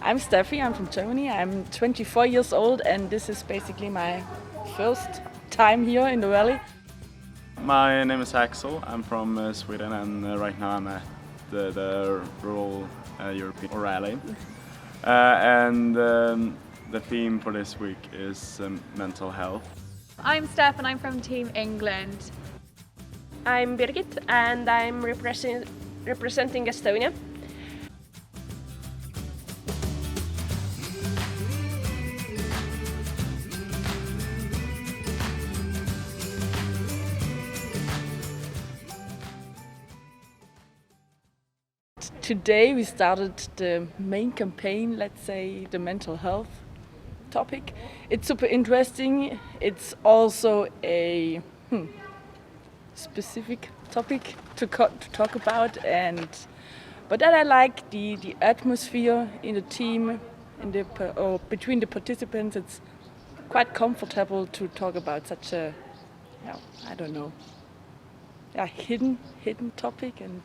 I'm Steffi, I'm from Germany. I'm 24 years old and this is basically my first time here in the valley. My name is Axel, I'm from Sweden and right now I'm at the Rural European Rally. The theme for this week is mental health. I'm Steph and I'm from Team England. I'm Birgit and I'm representing Estonia. Today we started the main campaign, let's say the mental health topic. It's super interesting. It's also a specific topic to talk about, but then I like the atmosphere in the team, between the participants. It's quite comfortable to talk about such a, I don't know, hidden topic. And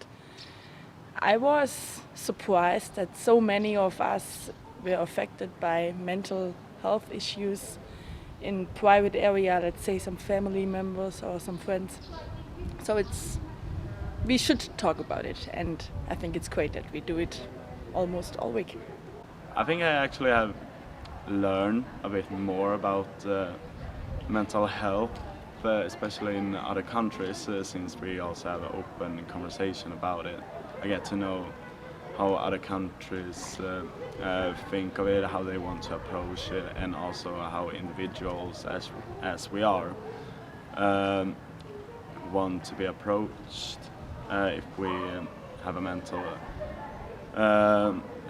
I was surprised that so many of us were affected by mental health issues in private area, let's say some family members or some friends. So we should talk about it, and I think it's great that we do it almost all week. I think I actually have learned a bit more about mental health, especially in other countries, since we also have an open conversation about it. I get to know how other countries think of it, how they want to approach it, and also how individuals, as we are, want to be approached if we have a mental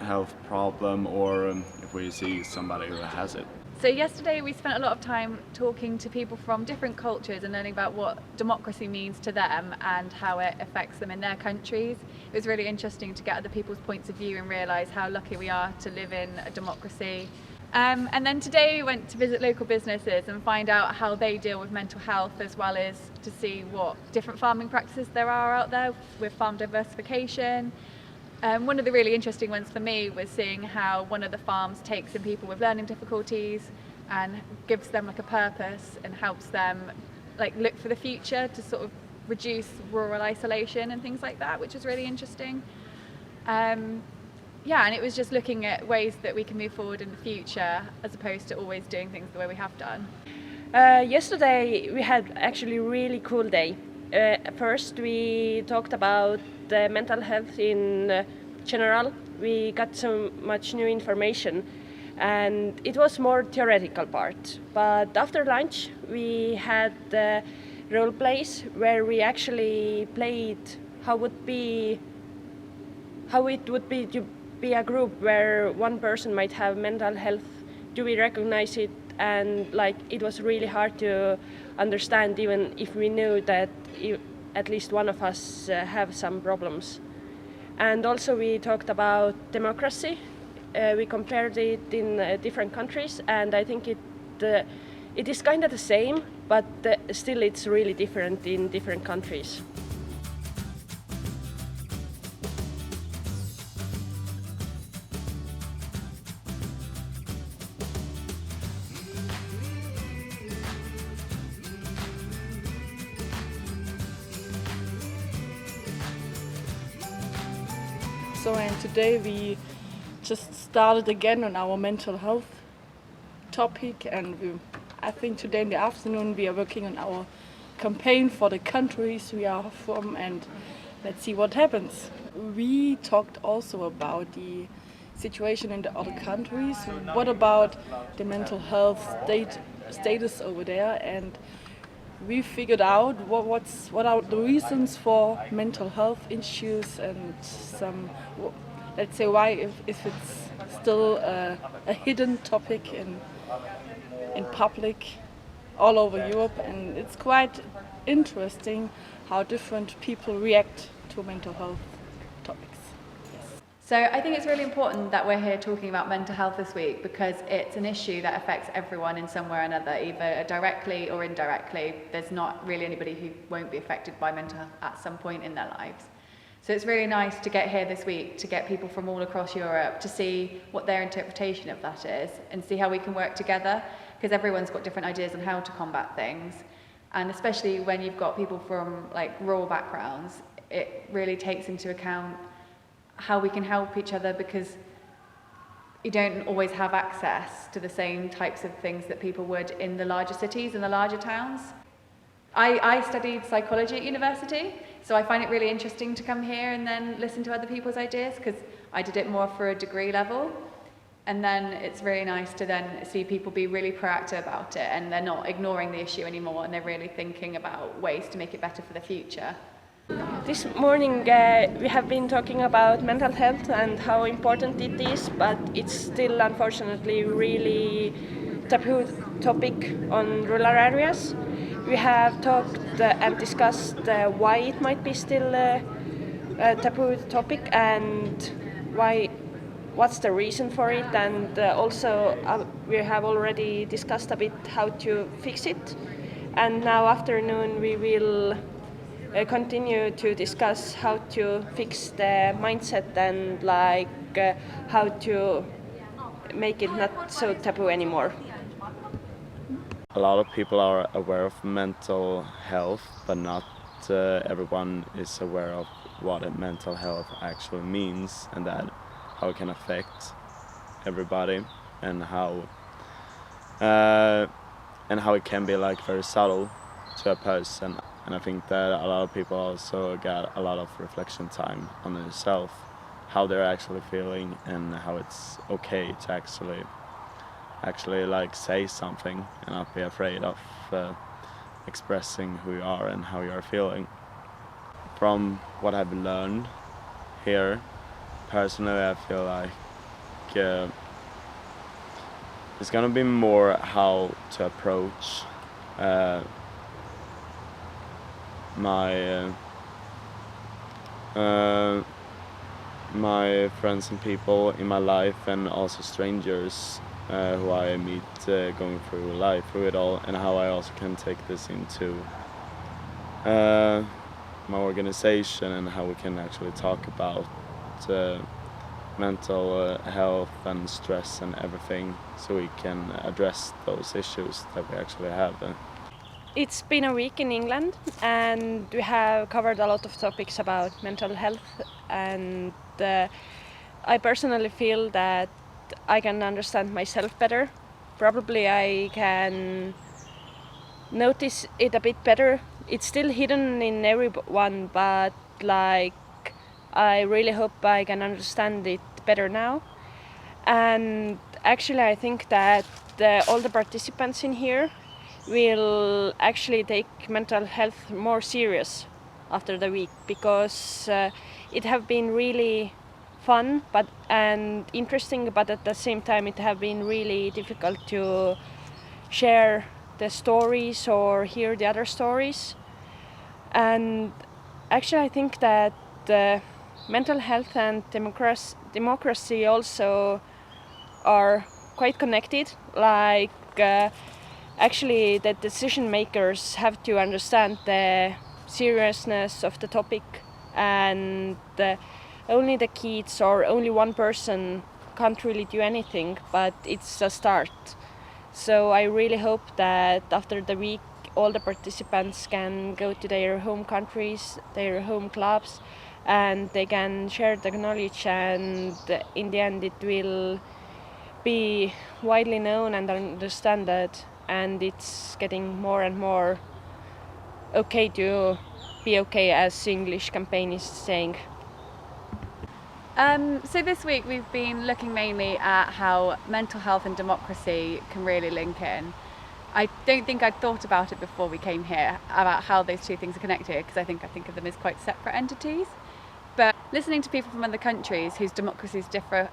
health problem or if we see somebody who has it. So yesterday we spent a lot of time talking to people from different cultures and learning about what democracy means to them and how it affects them in their countries. It was really interesting to get other people's points of view and realise how lucky we are to live in a democracy. And then today we went to visit local businesses and find out how they deal with mental health, as well as to see what different farming practices there are out there with farm diversification. One of the really interesting ones for me was seeing how one of the farms takes in people with learning difficulties and gives them like a purpose and helps them like look for the future to sort of reduce rural isolation and things like that, which is really interesting. And it was just looking at ways that we can move forward in the future as opposed to always doing things the way we have done. Yesterday we had actually a really cool day. First we talked about the mental health in general. We got so much new information and it was more theoretical part. But after lunch we had the role plays where we actually played how it would be to be a group where one person might have mental health. Do we recognize it? And it was really hard to understand, even if we knew that at least one of us have some problems. And also we talked about democracy. We compared it in different countries, and I think it is kind of the same, but still it's really different in different countries. And today we just started again on our mental health topic, and I think today in the afternoon we are working on our campaign for the countries we are from, and let's see what happens. We talked also about the situation in the other countries. What about the mental health status over there? And we figured out what are the reasons for mental health issues and some, let's say, why if it's still a hidden topic in public all over Europe. And it's quite interesting how different people react to mental health topics. So I think it's really important that we're here talking about mental health this week because it's an issue that affects everyone in some way or another, either directly or indirectly. There's not really anybody who won't be affected by mental health at some point in their lives. So it's really nice to get here this week, to get people from all across Europe to see what their interpretation of that is and see how we can work together, because everyone's got different ideas on how to combat things. And especially when you've got people from like rural backgrounds, it really takes into account how we can help each other, because you don't always have access to the same types of things that people would in the larger cities and the larger towns. I studied psychology at university, so I find it really interesting to come here and then listen to other people's ideas, because I did it more for a degree level. And then it's really nice to then see people be really proactive about it, and they're not ignoring the issue anymore, and they're really thinking about ways to make it better for the future. This morning we have been talking about mental health and how important it is, but it's still unfortunately really taboo topic on rural areas. We have talked and discussed why it might be still a taboo topic and what's the reason for it, and also we have already discussed a bit how to fix it. And now afternoon we will continue to discuss how to fix the mindset and how to make it not so taboo anymore. A lot of people are aware of mental health, but not everyone is aware of what mental health actually means, and that how it can affect everybody, and how it can be like very subtle to a person. And I think that a lot of people also got a lot of reflection time on themselves, how they're actually feeling, and how it's okay to actually like say something and not be afraid of expressing who you are and how you are feeling. From what I've learned here, personally, I feel like it's gonna be more how to approach my friends and people in my life, and also strangers who I meet going through life, through it all, and how I also can take this into my organization, and how we can actually talk about mental health and stress and everything, so we can address those issues that we actually have. It's been a week in England, and we have covered a lot of topics about mental health, and I personally feel that I can understand myself better. Probably I can notice it a bit better. It's still hidden in everyone, but I really hope I can understand it better now. And actually I think that all the participants in here will actually take mental health more serious after the week, because it have been really fun and interesting, but at the same time it have been really difficult to share the stories or hear the other stories. And actually I think that mental health and democracy also are quite connected. Actually the decision makers have to understand the seriousness of the topic, and only the kids or only one person can't really do anything, but it's a start. So I really hope that after the week all the participants can go to their home countries, their home clubs, and they can share the knowledge, and in the end it will be widely known and understood, and it's getting more and more okay to be okay, as English campaign is saying. So this week we've been looking mainly at how mental health and democracy can really link in. I don't think I'd thought about it before we came here, about how those two things are connected, because I think of them as quite separate entities. But listening to people from other countries whose democracies differ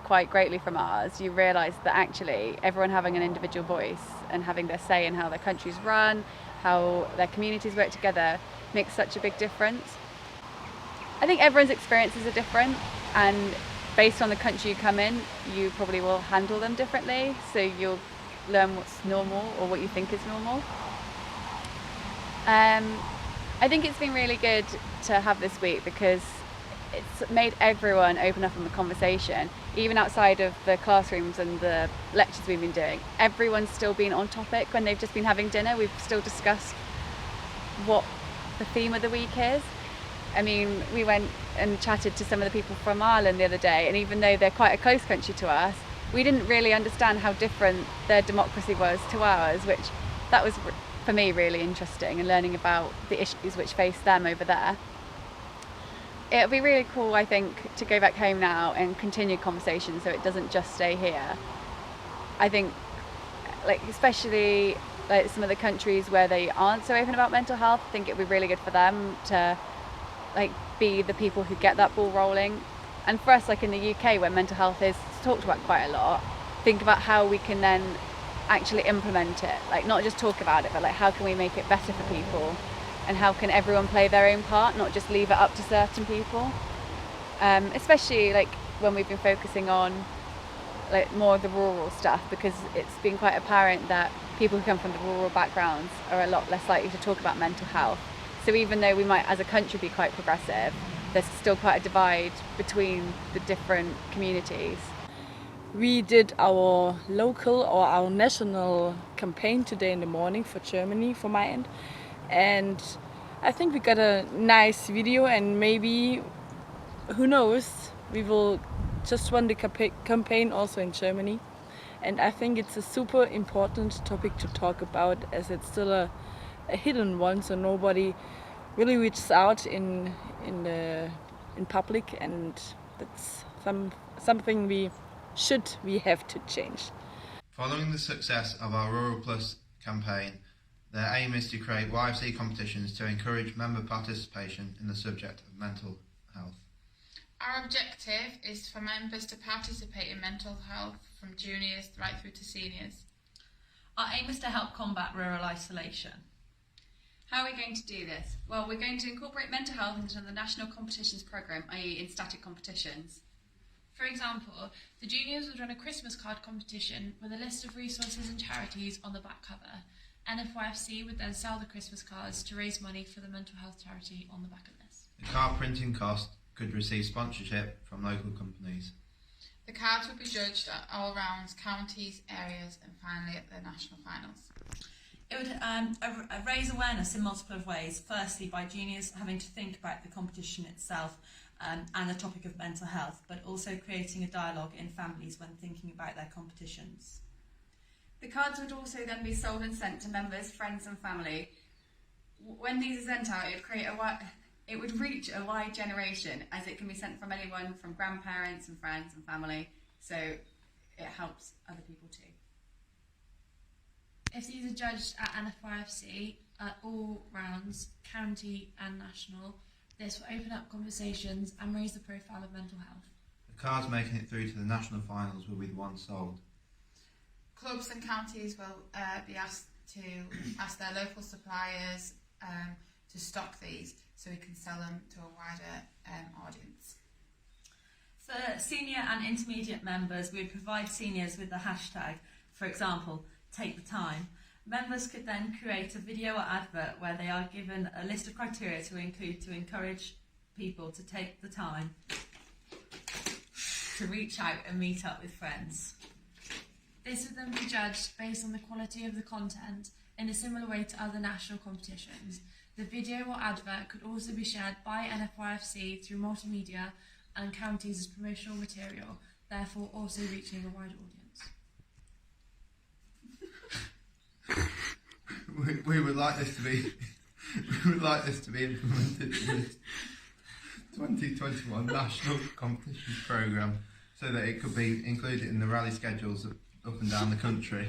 quite greatly from ours, you realise that actually everyone having an individual voice and having their say in how their countries run, how their communities work together, makes such a big difference. I think everyone's experiences are different, and based on the country you come in, you probably will handle them differently, so you'll learn what's normal or what you think is normal. I think it's been really good to have this week, because it's made everyone open up in the conversation, even outside of the classrooms and the lectures we've been doing. Everyone's still been on topic when they've just been having dinner. We've still discussed what the theme of the week is. I mean, we went and chatted to some of the people from Ireland the other day, and even though they're quite a close country to us, we didn't really understand how different their democracy was to ours, which that was for me really interesting, and learning about the issues which face them over there. It'll be really cool, I think, to go back home now and continue conversations so it doesn't just stay here. I think, like, especially like some of the countries where they aren't so open about mental health, I think it'd be really good for them to like be the people who get that ball rolling. And for us, like in the UK, where mental health is talked about quite a lot, think about how we can then actually implement it, like not just talk about it, but like how can we make it better for people, and how can everyone play their own part, not just leave it up to certain people. Especially like when we've been focusing on like more of the rural stuff, because it's been quite apparent that people who come from the rural backgrounds are a lot less likely to talk about mental health. So even though we might as a country be quite progressive, there's still quite a divide between the different communities. We did our local or our national campaign today in the morning for Germany, for my end. And I think we got a nice video, and maybe, who knows, we will just run the campaign also in Germany. And I think it's a super important topic to talk about, as it's still a hidden one, so nobody really reaches out in public, and that's something we have to change. Following the success of our Rural Plus campaign, their aim is to create YFC competitions to encourage member participation in the subject of mental health. Our objective is for members to participate in mental health from juniors right through to seniors. Our aim is to help combat rural isolation. How are we going to do this? Well, we're going to incorporate mental health into the national competitions programme, i.e. in static competitions. For example, the juniors would run a Christmas card competition with a list of resources and charities on the back cover. NFYFC would then sell the Christmas cards to raise money for the mental health charity on the back of this. The card printing cost could receive sponsorship from local companies. The cards would be judged at all rounds, counties, areas, and finally at the national finals. It would raise awareness in multiple of ways. Firstly, by juniors having to think about the competition itself and the topic of mental health, but also creating a dialogue in families when thinking about their competitions. The cards would also then be sold and sent to members, friends and family. When these are sent out, it would reach a wide generation, as it can be sent from anyone from grandparents and friends and family, so it helps other people too. If these are judged at NFYFC at all rounds, county and national, this will open up conversations and raise the profile of mental health. The cards making it through to the national finals will be the ones sold. Clubs and counties will be asked to ask their local suppliers to stock these so we can sell them to a wider audience. For senior and intermediate members, we would provide seniors with the hashtag, for example, take the time. Members could then create a video or advert where they are given a list of criteria to include to encourage people to take the time to reach out and meet up with friends. This would then be judged based on the quality of the content in a similar way to other national competitions. The video or advert could also be shared by NFYFC through multimedia and counties as promotional material, therefore also reaching a wider audience. We would like this to be implemented in the 2021 National Competitions Programme so that it could be included in the rally schedules up and down the country.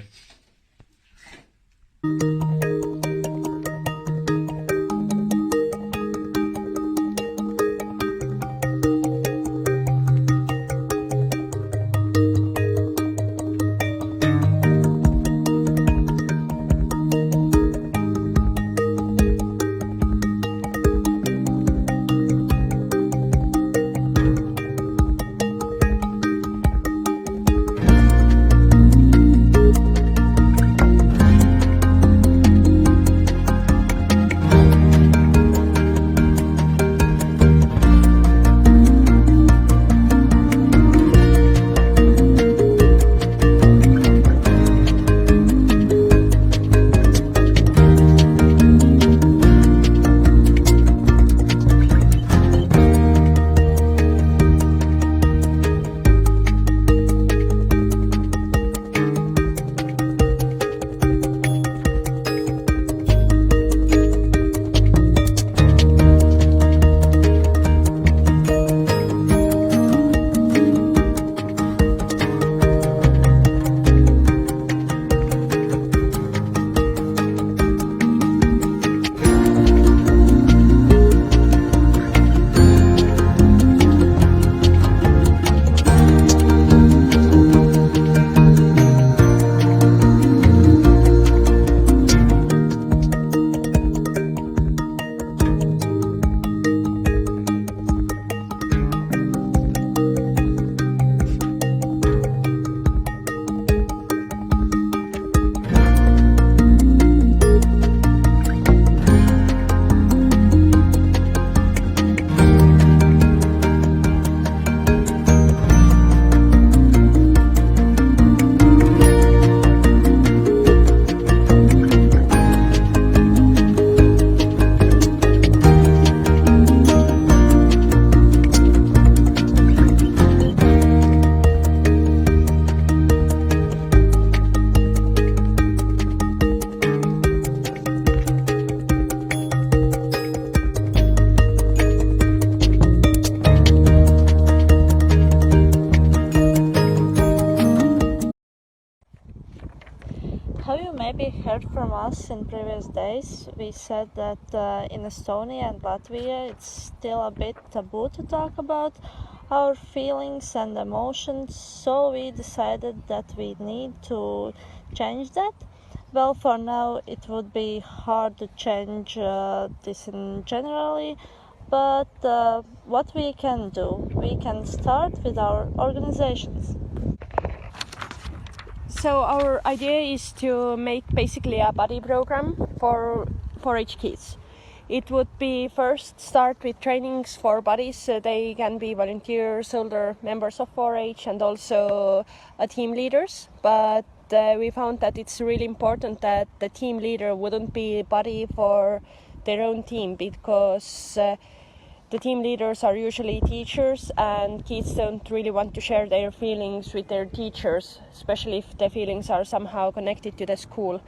from us in previous days. We said that in Estonia and Latvia it's still a bit taboo to talk about our feelings and emotions, so we decided that we need to change that. Well, for now it would be hard to change this in generally, but what we can do, we can start with our organizations. So our idea is to make basically a buddy program for 4-H kids. It would be first start with trainings for buddies, so they can be volunteers, older members of 4-H and also team leaders. But we found that it's really important that the team leader wouldn't be a buddy for their own team, because the team leaders are usually teachers and kids don't really want to share their feelings with their teachers, especially if the feelings are somehow connected to the school.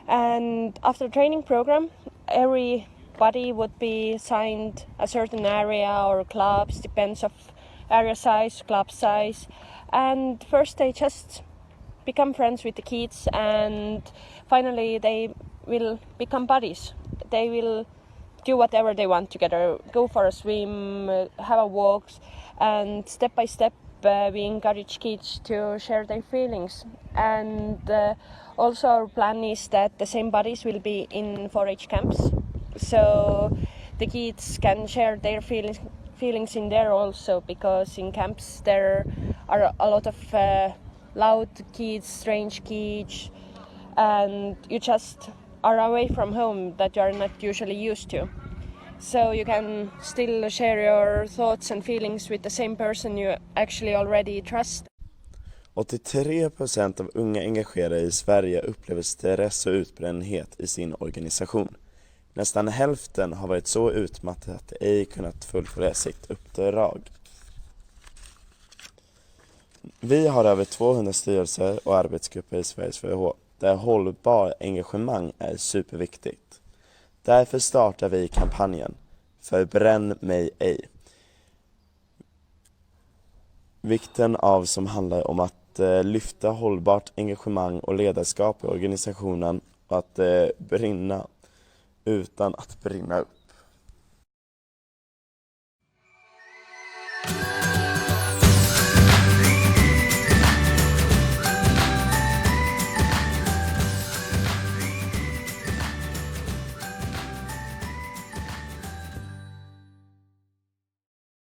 And after training program, every buddy would be assigned a certain area or clubs, depends of area size, club size. And first they just become friends with the kids, and finally they will become buddies. They will do whatever they want together, go for a swim, have a walk, and step by step we encourage kids to share their feelings. And also our plan is that the same buddies will be in 4-H camps, so the kids can share their feelings in there also, because in camps there are a lot of loud kids, strange kids, and you just are away from home that you are not usually used to. So you can still share your thoughts and feelings with the same person you actually already trust. 83% av unga engagerade i Sverige upplever stress och utbrändhet i sin organisation. Nästan hälften har varit så utmattade att de ej kunnat fullfölja sitt uppdrag. Vi har över 200 styrelser och arbetsgrupper i Sveriges VH, där hållbar engagemang är superviktigt. Därför startar vi kampanjen Förbränn mig ej. Vikten av som handlar om att lyfta hållbart engagemang och ledarskap i organisationen och att brinna utan att brinna upp.